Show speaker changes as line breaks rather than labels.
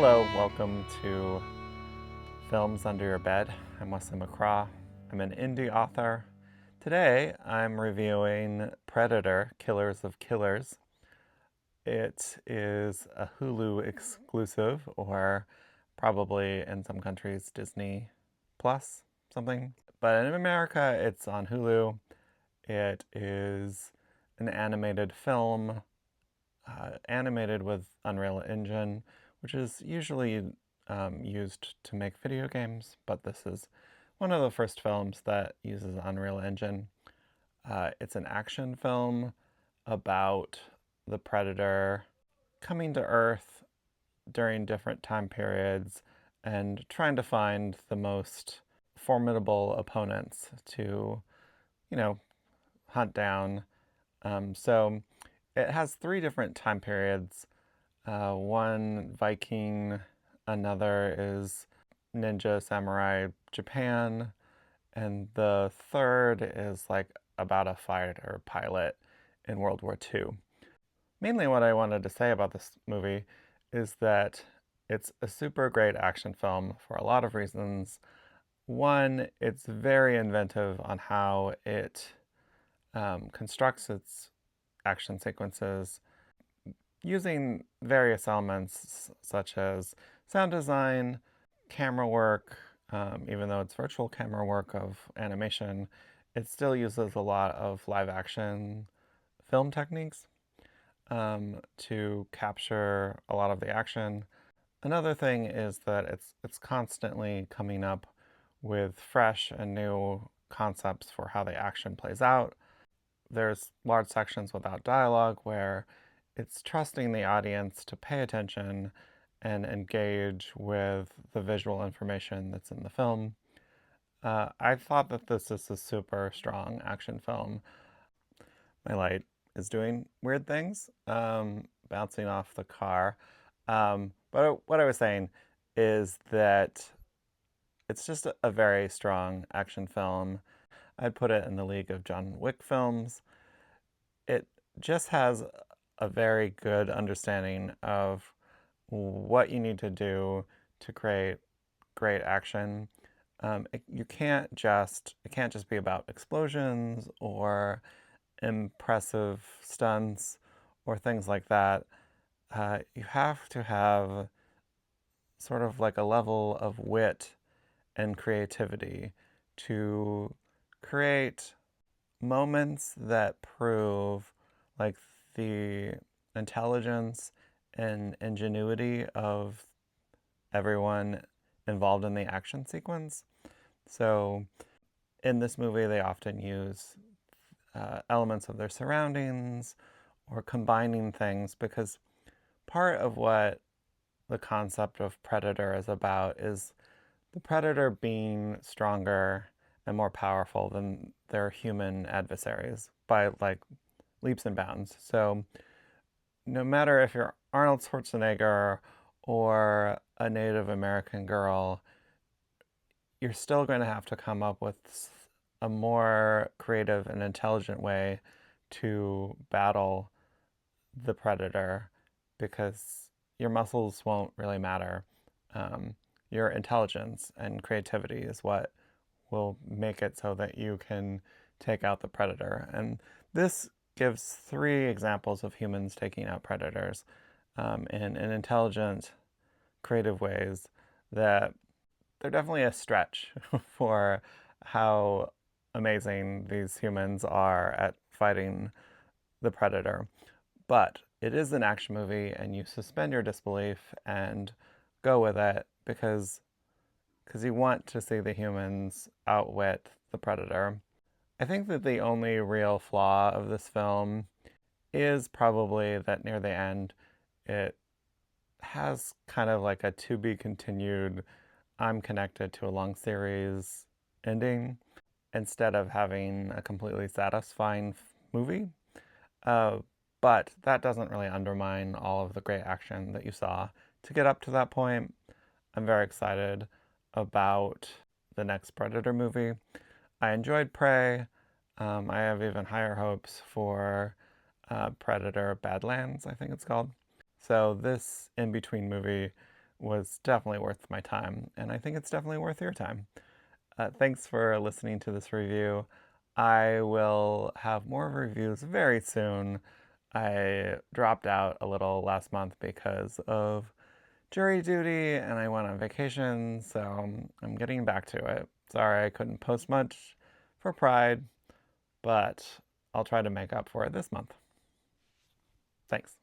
Hello, welcome to Films Under Your Bed. I'm Wesley McCraw. I'm an indie author. Today I'm reviewing Predator, Killers of Killers. It is a Hulu exclusive, or probably in some countries Disney Plus, something. But in America it's on Hulu. It is an animated film, animated with Unreal Engine, which is usually used to make video games, but this is one of the first films that uses Unreal Engine. It's an action film about the Predator coming to Earth during different time periods and trying to find the most formidable opponents to, hunt down. So it has three different time periods. One Viking, another is ninja samurai Japan, and the third is like about a fighter pilot in World War II. Mainly what I wanted to say about this movie is that it's a super great action film for a lot of reasons. One, it's very inventive on how it constructs its action sequences using various elements such as sound design, camera work. Even though it's virtual camera work of animation, it still uses a lot of live action film techniques to capture a lot of the action. Another thing is that it's constantly coming up with fresh and new concepts for how the action plays out. There's large sections without dialogue where it's trusting the audience to pay attention and engage with the visual information that's in the film. I thought that this is a super strong action film. My light is doing weird things, bouncing off the car. But what I was saying is that it's just a very strong action film. I'd put it in the league of John Wick films. It just has a very good understanding of what you need to do to create great action. It can't just be about explosions or impressive stunts or things like that. You have to have sort of like a level of wit and creativity to create moments that prove like the intelligence and ingenuity of everyone involved in the action sequence. So in this movie, they often use elements of their surroundings or combining things, because part of what the concept of Predator is about is the Predator being stronger and more powerful than their human adversaries by like leaps and bounds. So no matter if you're Arnold Schwarzenegger or a Native American girl, you're still going to have to come up with a more creative and intelligent way to battle the Predator, because your muscles won't really matter. Your intelligence and creativity is what will make it so that you can take out the Predator. And this gives three examples of humans taking out predators in intelligent, creative ways that they're definitely a stretch for how amazing these humans are at fighting the Predator. But it is an action movie, and you suspend your disbelief and go with it because you want to see the humans outwit the Predator. I think that the only real flaw of this film is probably that near the end, it has kind of like a to be continued, I'm connected to a long series ending, instead of having a completely satisfying movie. But that doesn't really undermine all of the great action that you saw to get up to that point. I'm very excited about the next Predator movie. I enjoyed Prey. I have even higher hopes for Predator Badlands, I think it's called. So this in-between movie was definitely worth my time, and I think it's definitely worth your time. Thanks for listening to this review. I will have more reviews very soon. I dropped out a little last month because of jury duty and I went on vacation, so I'm getting back to it. Sorry I couldn't post much for Pride, but I'll try to make up for it this month. Thanks.